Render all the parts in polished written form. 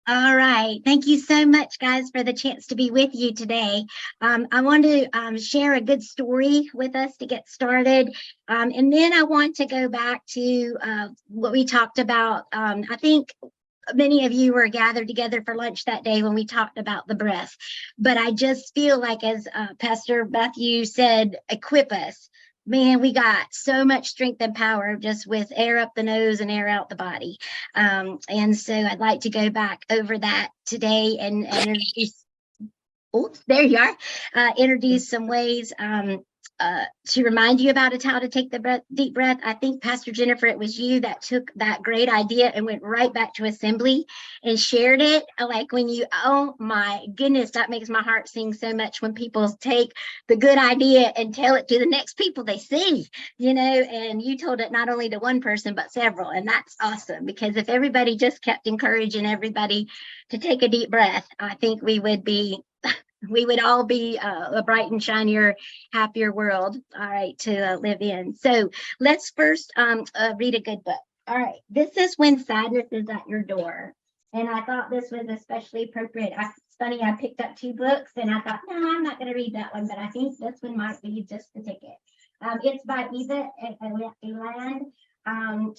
All right. Thank you so much, guys, for the chance to be with you today. I want to share a good story with us to get started. And then I want to go back to what we talked about. I think many of you were gathered together for lunch that day when we talked about the breath. But I just feel like, as Pastor Matthew said, equip us. Man, we got so much strength and power just with air up the nose and air out the body. And so I'd like to go back over that today and introduce, oops, there you are, introduce some ways to remind you about it, how to take the deep breath. I think, Pastor Jennifer, it was you that took that great idea and went right back to assembly and shared it. Like when you, oh my goodness, that makes my heart sing so much when people take the good idea and tell it to the next people they see, and you told it not only to one person, but several. And that's awesome, because if everybody just kept encouraging everybody to take a deep breath, I think we would all be a bright and shinier, happier world, all right, to live in. So let's first read a good book. All right, this is When Sadness is at Your Door. And I thought this was especially appropriate. It's funny, I picked up two books and I thought, no, I'm not going to read that one, but I think this one might be just the ticket. It's by Eva Eland.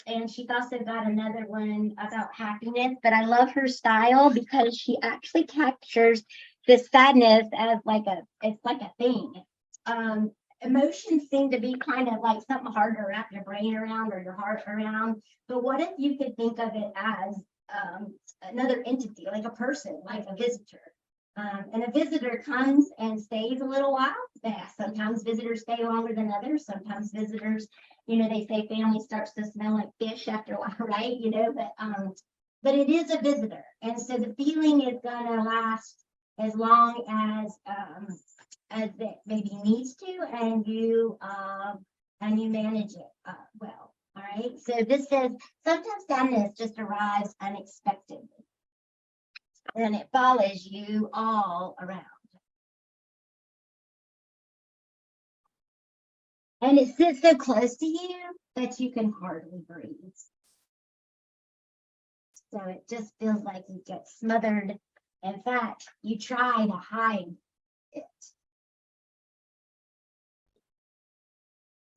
And she's also got another one about happiness, but I love her style because she actually captures this sadness as it's like a thing. Emotions seem to be kind of like something hard to wrap your brain around or your heart around. But what if you could think of it as another entity, like a person, like a visitor? And a visitor comes and stays a little while. Yeah, sometimes visitors stay longer than others. Sometimes visitors, they say family starts to smell like fish after a while, right? But it is a visitor, and so the feeling is gonna last as long as it maybe needs to, and you manage it well. All right. So this says sometimes sadness just arrives unexpectedly, and it follows you all around, and it sits so close to you that you can hardly breathe. So it just feels like you get smothered. In fact, you try to hide it.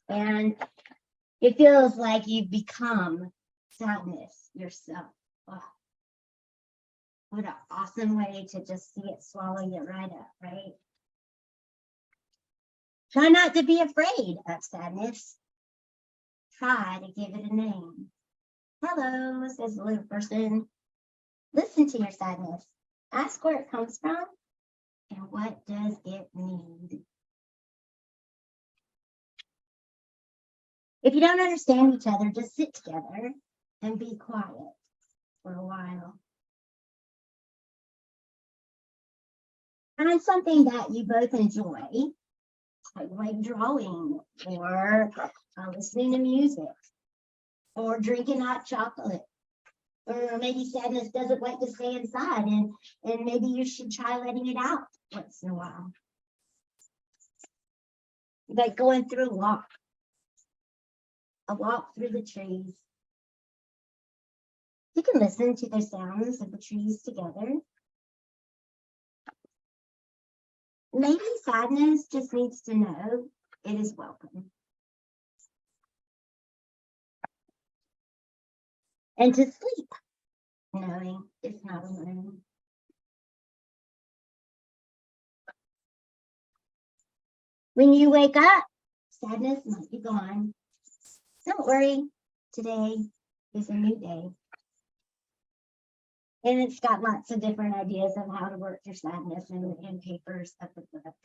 And it feels like you've become sadness yourself. Wow. What an awesome way to just see it swallow you right up, right? Try not to be afraid of sadness. Try to give it a name. Hello, says the little person. Listen to your sadness. Ask where it comes from and what does it need. If you don't understand each other, just sit together and be quiet for a while. Find something that you both enjoy, like drawing or listening to music or drinking hot chocolate. Or maybe sadness doesn't like to stay inside, and maybe you should try letting it out once in a while. Like going through a walk through the trees. You can listen to the sounds of the trees together. Maybe sadness just needs to know it is welcome. And to sleep, knowing it's not alone. When you wake up, sadness might be gone. Don't worry, today is a new day. And it's got lots of different ideas of how to work your sadness in papers of the book.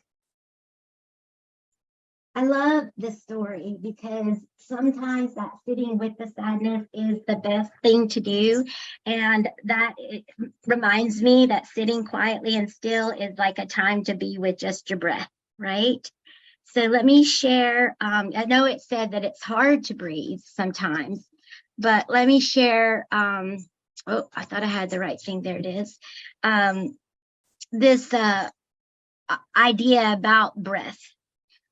I love this story because sometimes that sitting with the sadness is the best thing to do. And that it reminds me that sitting quietly and still is like a time to be with just your breath, right? So let me share. I know it said that it's hard to breathe sometimes, but let me share. Oh, I thought I had the right thing. There it is. This idea about breath.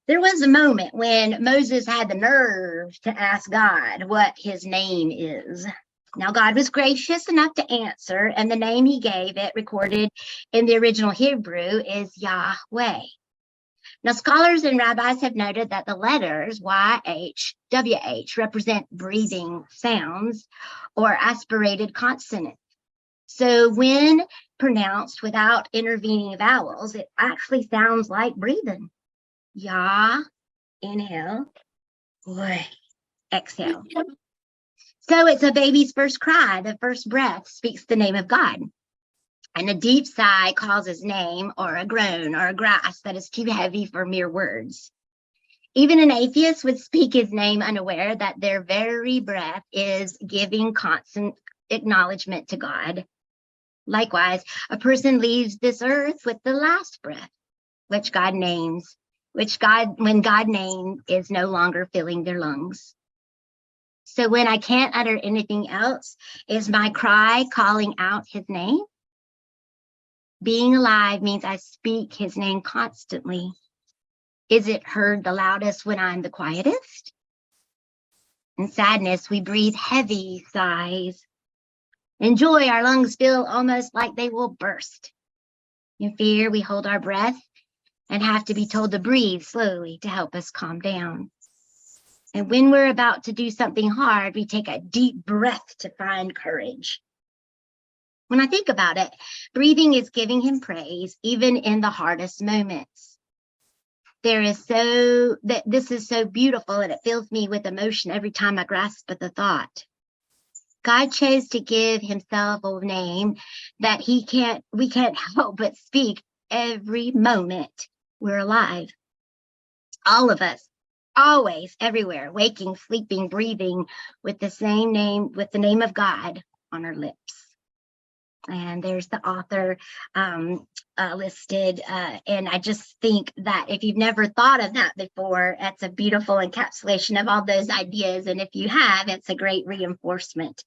There was a moment when Moses had the nerve to ask God what his name is. Now, God was gracious enough to answer, and the name he gave it, recorded in the original Hebrew, is Yahweh. Now, scholars and rabbis have noted that the letters YH, WH represent breathing sounds or aspirated consonants. So when pronounced without intervening vowels, it actually sounds like breathing. Yah, inhale, Weh, exhale. So it's a baby's first cry. The first breath speaks the name of God. And a deep sigh calls his name, or a groan or a grasp that is too heavy for mere words. Even an atheist would speak his name unaware that their very breath is giving constant acknowledgement to God. Likewise, a person leaves this earth with the last breath, which God names, when God name is no longer filling their lungs. So when I can't utter anything else, is my cry calling out his name? Being alive means I speak his name constantly. Is it heard the loudest when I'm the quietest? In sadness, we breathe heavy sighs. In joy, our lungs feel almost like they will burst. In fear, we hold our breath and have to be told to breathe slowly to help us calm down. And when we're about to do something hard, we take a deep breath to find courage. When I think about it, breathing is giving him praise, even in the hardest moments. This is so beautiful, and it fills me with emotion every time I grasp at the thought. God chose to give himself a name that we can't help but speak every moment we're alive. All of us, always, everywhere, waking, sleeping, breathing, with the same name, with the name of God on our lips. And there's the author listed. And I just think that if you've never thought of that before, that's a beautiful encapsulation of all those ideas. And if you have, it's a great reinforcement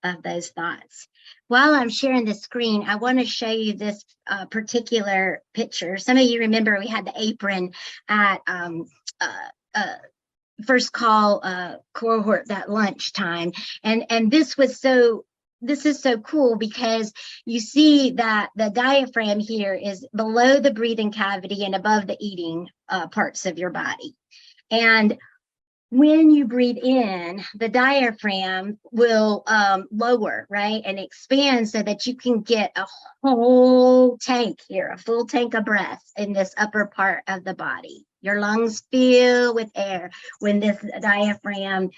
of those thoughts. While I'm sharing the screen, I want to show you this particular picture. Some of you remember we had the apron at First Call Cohort, that lunchtime. And this is so cool because you see that the diaphragm here is below the breathing cavity and above the eating parts of your body. And when you breathe in, the diaphragm will lower, right, and expand so that you can get a whole tank here, a full tank of breath in this upper part of the body. Your lungs fill with air when this diaphragm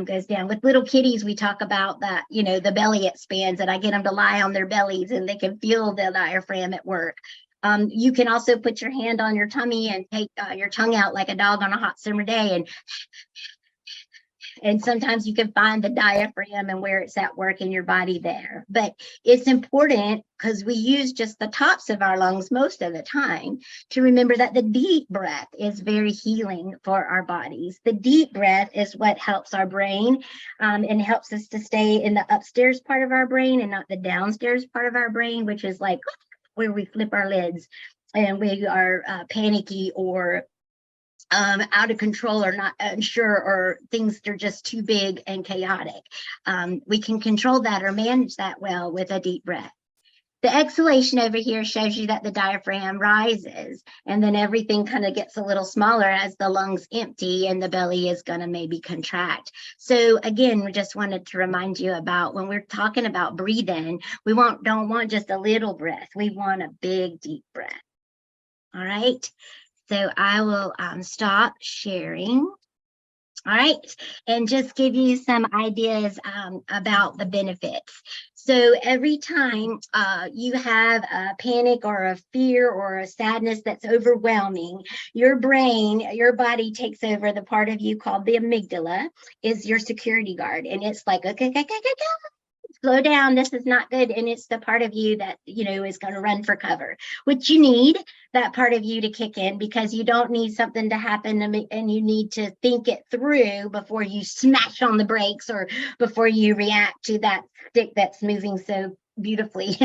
goes down. With little kitties, we talk about that, the belly expands, and I get them to lie on their bellies and they can feel the diaphragm at work. You can also put your hand on your tummy and take your tongue out like a dog on a hot summer day, and sometimes you can find the diaphragm and where it's at work in your body there. But it's important, because we use just the tops of our lungs most of the time, to remember that the deep breath is very healing for our bodies. The deep breath is what helps our brain and helps us to stay in the upstairs part of our brain and not the downstairs part of our brain, which is like where we flip our lids and we are panicky or out of control or not unsure, or things that are just too big and chaotic. We can control that or manage that well with a deep breath. The exhalation over here shows you that the diaphragm rises, and then everything kind of gets a little smaller as the lungs empty and the belly is going to maybe contract. So again, we just wanted to remind you about, when we're talking about breathing, we don't want just a little breath. We want a big, deep breath. All right. So I will stop sharing. All right, and just give you some ideas about the benefits. So every time you have a panic or a fear or a sadness that's overwhelming, your brain, your body takes over the part of you called the amygdala, is your security guard. And it's like, okay, slow down, this is not good. And it's the part of you that, is going to run for cover, which you need that part of you to kick in, because you don't need something to happen and you need to think it through before you smash on the brakes or before you react to that stick that's moving so beautifully.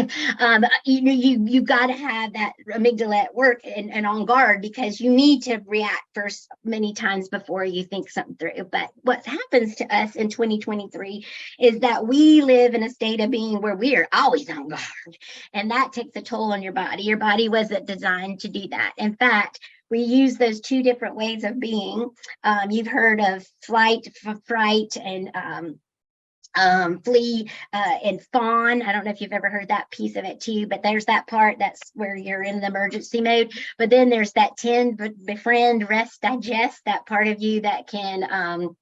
You got to have that amygdala at work and on guard, because you need to react first many times before you think something through. But what happens to us in 2023 is that we live in a state of being where we are always on guard, and that takes a toll on your body. Your body wasn't designed to do that. In fact, we use those two different ways of being. You've heard of flight, fright, and flee and fawn. I don't know if you've ever heard that piece of it too, but there's that part that's where you're in the emergency mode. But then there's that tend, befriend, rest, digest, that part of you that can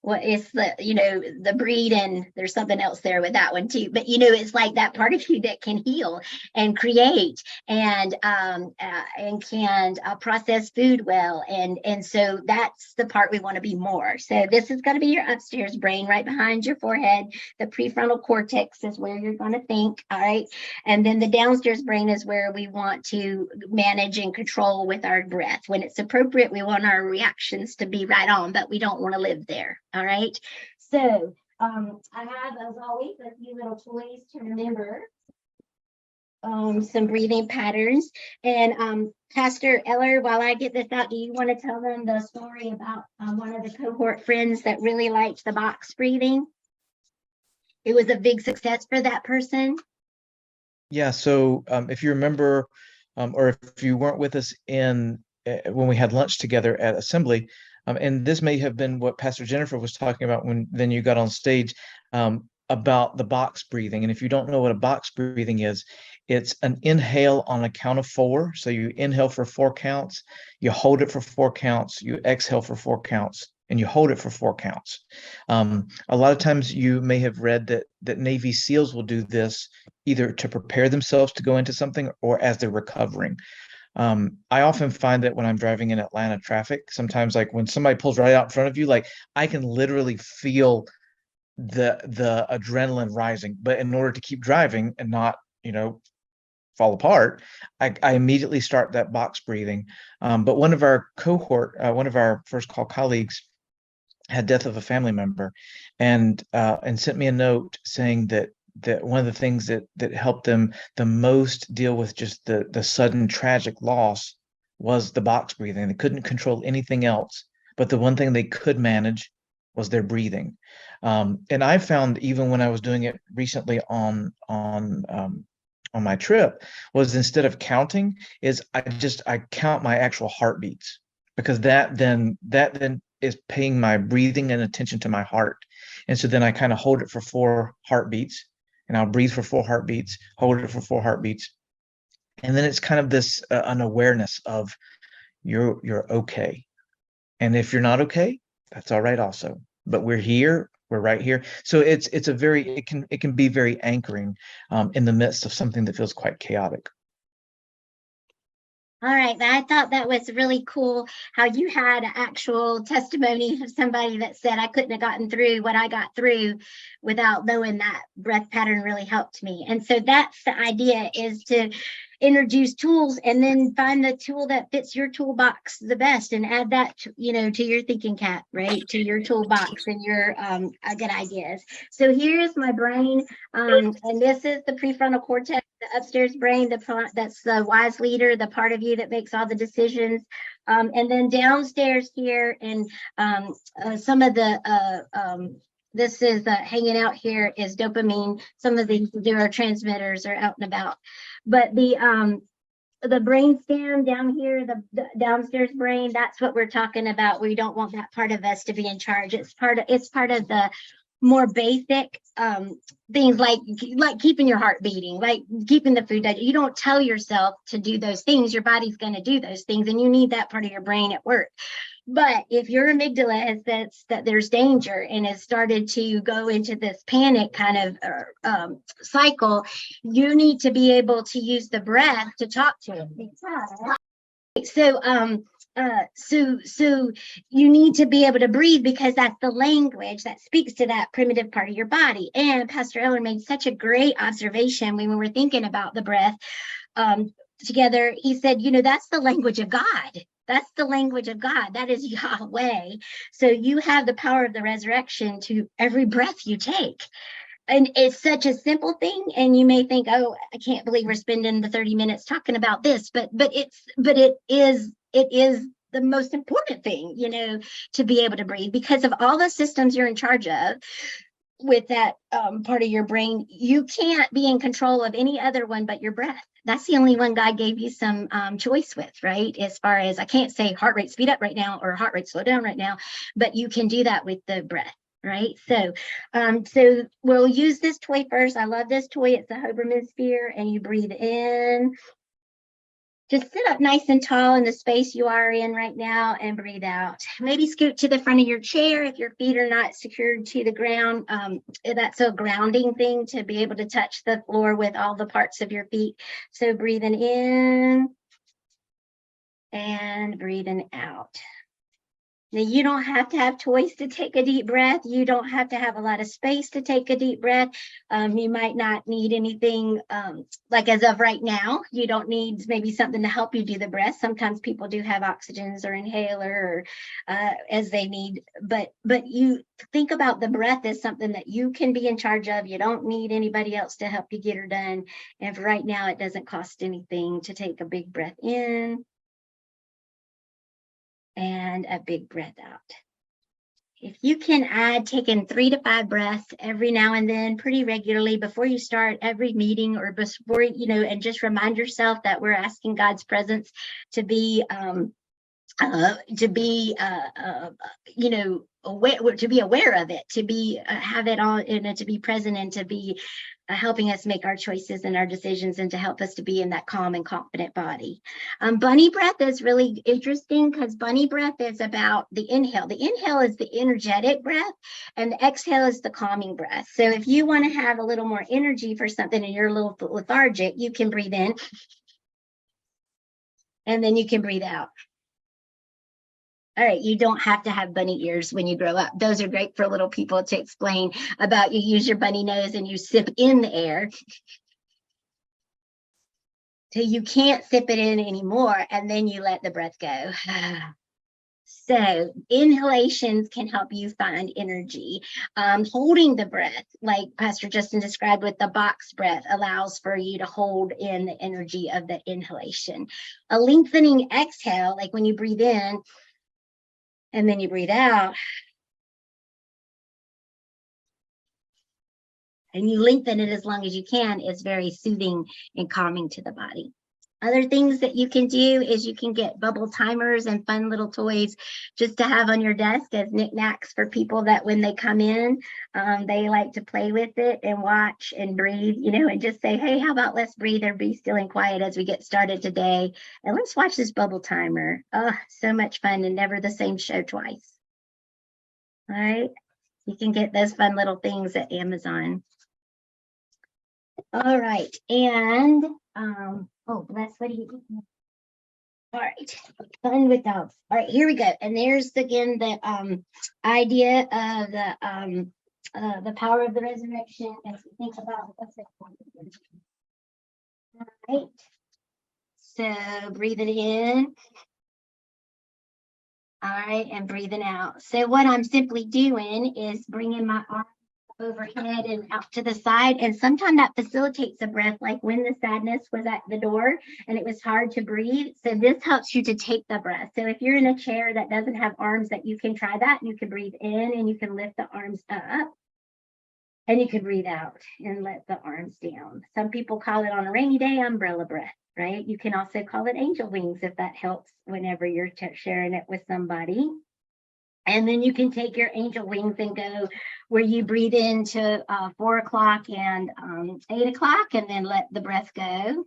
well, it's the breed, and there's something else there with that one too. But it's like that part of you that can heal and create and can process food well, and so that's the part we want to be more. So this is going to be your upstairs brain, right behind your forehead. The prefrontal cortex is where you're going to think. All right, and then the downstairs brain is where we want to manage and control with our breath. When it's appropriate, we want our reactions to be right on, but we don't want to live there. All right. So I have, as always, a few little toys to remember some breathing patterns. And Pastor Eller, while I get this out, do you want to tell them the story about one of the cohort friends that really liked the box breathing? It was a big success for that person. Yeah. So if you remember, or if you weren't with us when we had lunch together at Assembly, and this may have been what Pastor Jennifer was talking about when then you got on stage, about the box breathing. And if you don't know what a box breathing is, it's an inhale on a count of 4. So you inhale for 4 counts, you hold it for 4 counts, you exhale for 4 counts, and you hold it for 4 counts. A lot of times you may have read that Navy SEALs will do this either to prepare themselves to go into something or as they're recovering. I often find that when I'm driving in Atlanta traffic, sometimes like when somebody pulls right out in front of you, like I can literally feel the adrenaline rising. But in order to keep driving and not, fall apart, I immediately start that box breathing. But one of our one of our first call colleagues had death of a family member, and sent me a note saying that one of the things that helped them the most deal with just the sudden tragic loss was the box breathing. They couldn't control anything else, but the one thing they could manage was their breathing. And I found, even when I was doing it recently on my trip, was instead of counting, is I count my actual heartbeats, because that then is paying my breathing and attention to my heart. And so then I kind of hold it for 4 heartbeats, and I'll breathe for 4 heartbeats, hold it for 4 heartbeats. And then it's kind of this an awareness of you're okay. And if you're not okay, that's all right also. But we're here, we're right here. So it can be very anchoring in the midst of something that feels quite chaotic. All right, I thought that was really cool how you had an actual testimony of somebody that said, I couldn't have gotten through what I got through without knowing that breath pattern really helped me. And so that's the idea, is to introduce tools and then find the tool that fits your toolbox the best and add that to your thinking cap, right, to your toolbox and your good ideas. So here's my brain, and this is the prefrontal cortex, the upstairs brain, that's the wise leader, the part of you that makes all the decisions. And then downstairs here, and some of the this is hanging out here is dopamine. Some of the neurotransmitters are out and about, but the brain stem down here, the downstairs brain, that's what we're talking about. We don't want that part of us to be in charge. It's part of the more basic things, like keeping your heart beating, like keeping the food. You don't tell yourself to do those things. Your body's going to do those things, and you need that part of your brain at work. But if your amygdala has sensed that there's danger and has started to go into this panic kind of cycle, you need to be able to use the breath to talk to it. So you need to be able to breathe, because that's the language that speaks to that primitive part of your body. And Pastor Eller made such a great observation when we were thinking about the breath together. He said, that's the language of God. That's the language of God. That is Yahweh. So you have the power of the resurrection to every breath you take. and it's such a simple thing, and you may think, oh, I can't believe we're spending the 30 minutes talking about this, but it is the most important thing, to be able to breathe, because of all the systems you're in charge of with that part of your brain. You can't be in control of any other one but your breath. That's the only one God gave you some choice with, right? As far as, I can't say heart rate speed up right now or heart rate slow down right now, but you can do that with the breath. Right. So we'll use this toy first. I love this toy. It's a Hoberman sphere, and you breathe in. Just sit up nice and tall in the space you are in right now and breathe out. Maybe scoot to the front of your chair if your feet are not secured to the ground. That's a grounding thing, to be able to touch the floor with all the parts of your feet. So breathing in and breathing out. Now, you don't have to have toys to take a deep breath. You don't have to have a lot of space to take a deep breath. You might not need anything, like as of right now, you don't need maybe something to help you do the breath. Sometimes people do have oxygens or inhaler, or as they need. But you think about the breath as something that you can be in charge of. You don't need anybody else to help you get her done. And for right now, it doesn't cost anything to take a big breath in and a big breath out. If you can add taking 3 to 5 breaths every now and then, pretty regularly, before you start every meeting, or before, and just remind yourself that we're asking God's presence to be aware, to be aware of it, to be have it all, to be present, and to be helping us make our choices and our decisions, and to help us to be in that calm and confident body. Bunny breath is really interesting, because bunny breath is about the inhale. The inhale is the energetic breath, and the exhale is the calming breath. So if you want to have a little more energy for something and you're a little lethargic, you can breathe in, and then you can breathe out. All right, you don't have to have bunny ears when you grow up. Those are great for little people to explain about. You use your bunny nose and you sip in the air till you can't sip it in anymore, and then you let the breath go. So inhalations can help you find energy. Holding the breath, like Pastor Justin described with the box breath, allows for you to hold in the energy of the inhalation. A lengthening exhale, like when you breathe in and then you breathe out, and you lengthen it as long as you can, is very soothing and calming to the body. Other things that you can do is you can get bubble timers and fun little toys just to have on your desk as knickknacks for people that when they come in, they like to play with it and watch and breathe, and just say, hey, how about let's breathe or be still and quiet as we get started today. And let's watch this bubble timer. Oh, so much fun, and never the same show twice. All right. You can get those fun little things at Amazon. All right. And, oh, bless, what do you do? All right, fun with dogs. All right, here we go. And there's again the idea of the power of the resurrection as we think about what's it. All right. So breathing in. All right, and breathing out. So what I'm simply doing is bringing my arm overhead and out to the side, and sometimes that facilitates the breath, like when the sadness was at the door and it was hard to breathe. So this helps you to take the breath. So if you're in a chair that doesn't have arms, that you can try that. You can breathe in and you can lift the arms up, and you can breathe out and let the arms down. Some people call it on a rainy day umbrella breath, right? You can also call it angel wings if that helps whenever you're sharing it with somebody. And then you can take your angel wings and go where you breathe into 4 o'clock and 8 o'clock, and then let the breath go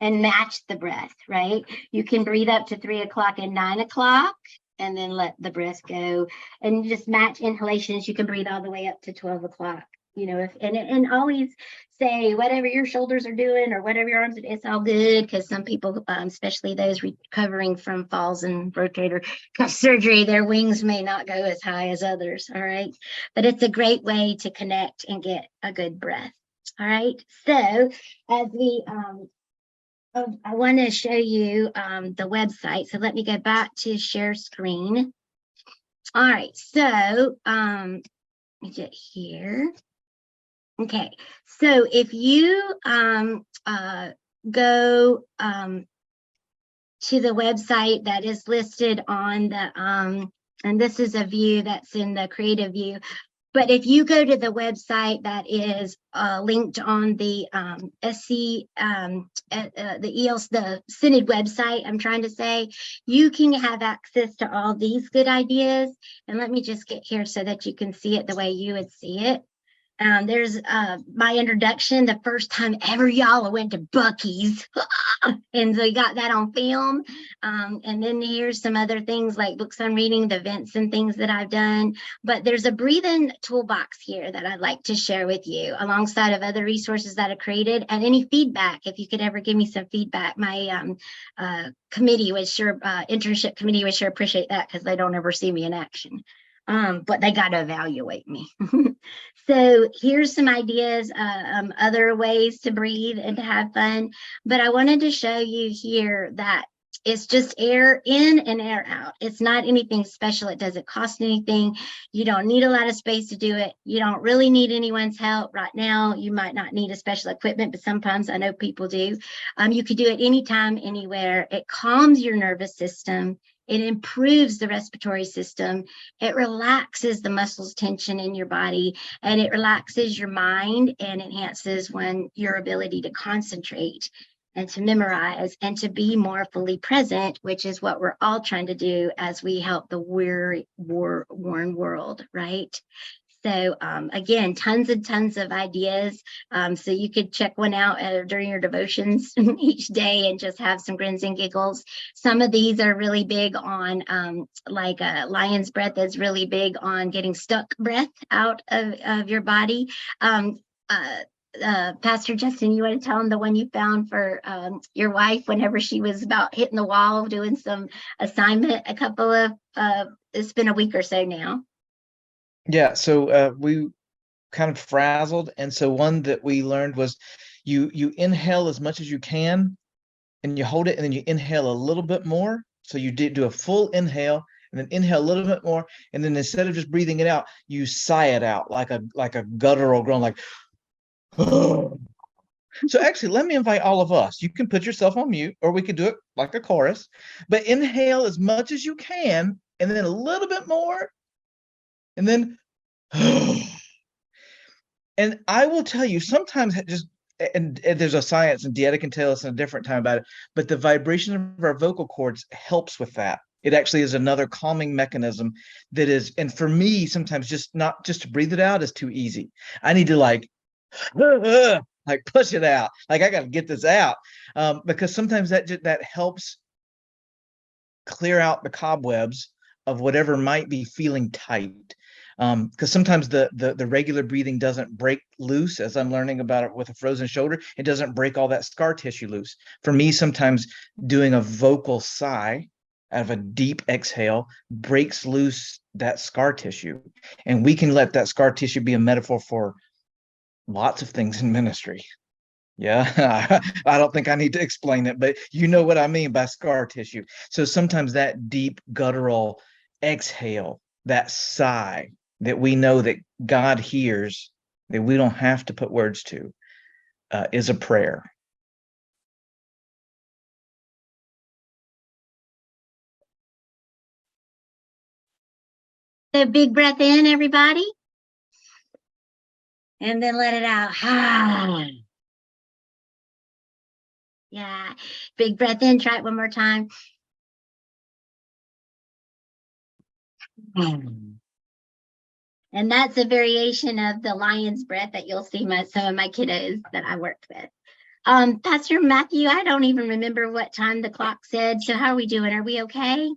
and match the breath, right? You can breathe up to 3 o'clock and 9 o'clock, and then let the breath go, and just match inhalations. You can breathe all the way up to 12 o'clock. And always say whatever your shoulders are doing or whatever your arms, it's all good, because some people, especially those recovering from falls and rotator cuff surgery, their wings may not go as high as others. All right, but it's a great way to connect and get a good breath. All right, so as we I want to show you the website, so let me go back to share screen. All right, so let me get here. Okay, so if you go to the website that is listed on the and this is a view that's in the creative view, but if you go to the website that is linked on the SC the ELS the Synod website, I'm trying to say, you can have access to all these good ideas. And let me just get here so that you can see it the way you would see it. There's my introduction, the first time ever, y'all, I went to Buc-ee's. And so we got that on film. And then here's some other things like books I'm reading, the events and things that I've done. But there's a breathing toolbox here that I'd like to share with you alongside of other resources that I created, and any feedback. If you could ever give me some feedback, my committee would sure, internship committee would sure appreciate that, because they don't ever see me in action. But they got to evaluate me. So here's some ideas, other ways to breathe and to have fun. But I wanted to show you here that it's just air in and air out. It's not anything special. It doesn't cost anything. You don't need a lot of space to do it. You don't really need anyone's help right now. You might not need a special equipment, but sometimes I know people do. You could do it anytime, anywhere. It calms your nervous system. It improves the respiratory system. It relaxes the muscles tension in your body, and it relaxes your mind and enhances your ability to concentrate and to memorize and to be more fully present, which is what we're all trying to do as we help the weary, worn world, right? So again, tons and tons of ideas. So you could check one out during your devotions each day and just have some grins and giggles. Some of these are really big on like lion's breath is really big on getting stuck breath out of your body. Pastor Justin, you want to tell them the one you found for your wife whenever she was about hitting the wall doing some assignment a couple of, it's been a week or so now. Yeah, so we kind of frazzled, and so one that we learned was you inhale as much as you can, and you hold it, and then you inhale a little bit more. So you did do a full inhale, and then inhale a little bit more, and then instead of just breathing it out, you sigh it out like a guttural groan, like. So actually, let me invite all of us. You can put yourself on mute, or we could do it like a chorus, but inhale as much as you can, and then a little bit more, and then. And I will tell you, sometimes just and there's a science, and Dieta can tell us in a different time about it, but the vibration of our vocal cords helps with that. It actually is another calming mechanism that is, and for me, sometimes just not just to breathe it out is too easy. I need to like push it out. Like I got to get this out, because sometimes that helps clear out the cobwebs of whatever might be feeling tight. Because sometimes the regular breathing doesn't break loose, as I'm learning about it with a frozen shoulder. It doesn't break all that scar tissue loose. For me, sometimes doing a vocal sigh out of a deep exhale breaks loose that scar tissue. And we can let that scar tissue be a metaphor for lots of things in ministry. Yeah, I don't think I need to explain it, but you know what I mean by scar tissue. So sometimes that deep guttural exhale, that sigh that we know that God hears, that we don't have to put words to, is a prayer. So big breath in, everybody. And then let it out. Yeah. Big breath in. Try it one more time. And that's a variation of the lion's breath that you'll see some of my kiddos that I work with. Pastor Matthew, I don't even remember what time the clock said. So how are we doing? Are we okay?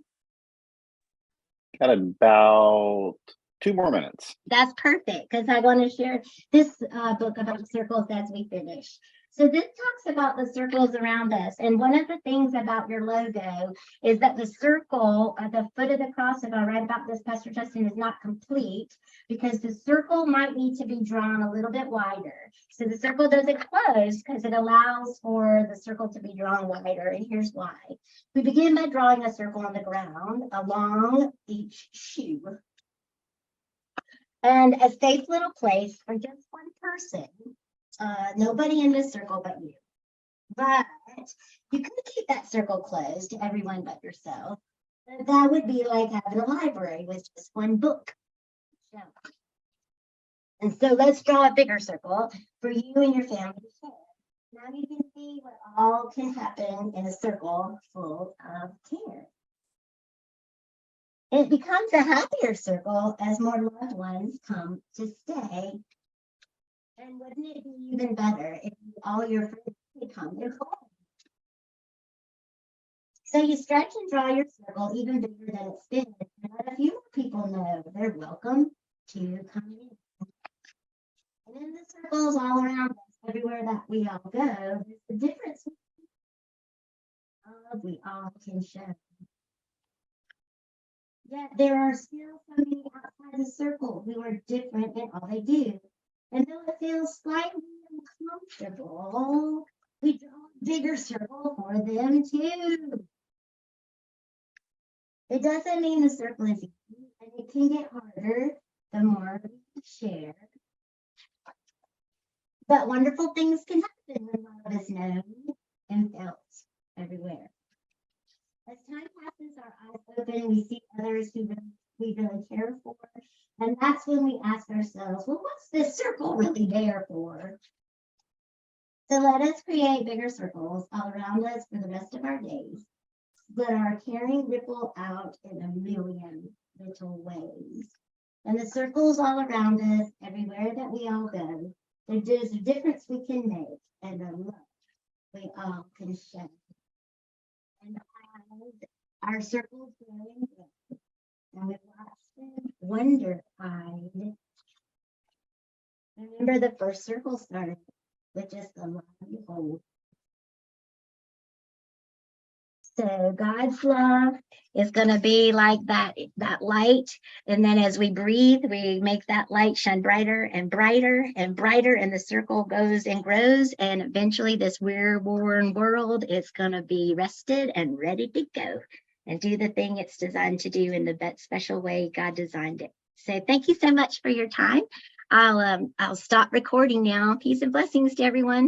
Got about 2 more minutes. That's perfect, because I want to share this book about circles as we finish. So this talks about the circles around us. And one of the things about your logo is that the circle at the foot of the cross, if I write about this, Pastor Justin, is not complete, because the circle might need to be drawn a little bit wider. So the circle doesn't close because it allows for the circle to be drawn wider. And here's why. We begin by drawing a circle on the ground along each shoe. and a safe little place for just one person. Nobody in this circle but you. But you could keep that circle closed to everyone but yourself. That would be like having a library with just one book. And so let's draw a bigger circle for you and your family to share. Now you can see what all can happen in a circle full of care. It becomes a happier circle as more loved ones come to stay. And wouldn't it be even better if all your friends could come to home? So you stretch and draw your circle even bigger than it's been, and let a few more people know they're welcome to come in. And in the circles all around us, everywhere that we all go, there's a difference we all can show. Yet there are still so many outside the circle who are different in all they do. And though it feels slightly uncomfortable, we draw a bigger circle for them too. It doesn't mean the circle is easy, and it can get harder the more we share. But wonderful things can happen when love is known and felt everywhere. As time passes, our eyes open, we see others who we really care for. And that's when we ask ourselves, well, what's this circle really there for? So let us create bigger circles all around us for the rest of our days. Let our caring ripple out in a million little ways. And the circles all around us, everywhere that we all go, there's a difference we can make and a love we all can share. And our circles grow and grow, and we watch them wonder-eyed. Remember, the first circle started with just a love you hold. So God's love is going to be like that light. And then as we breathe, we make that light shine brighter and brighter and brighter. And the circle goes and grows. And eventually this worn world is going to be rested and ready to go and do the thing it's designed to do in the special way God designed it. So thank you so much for your time. I'll stop recording now. Peace and blessings to everyone.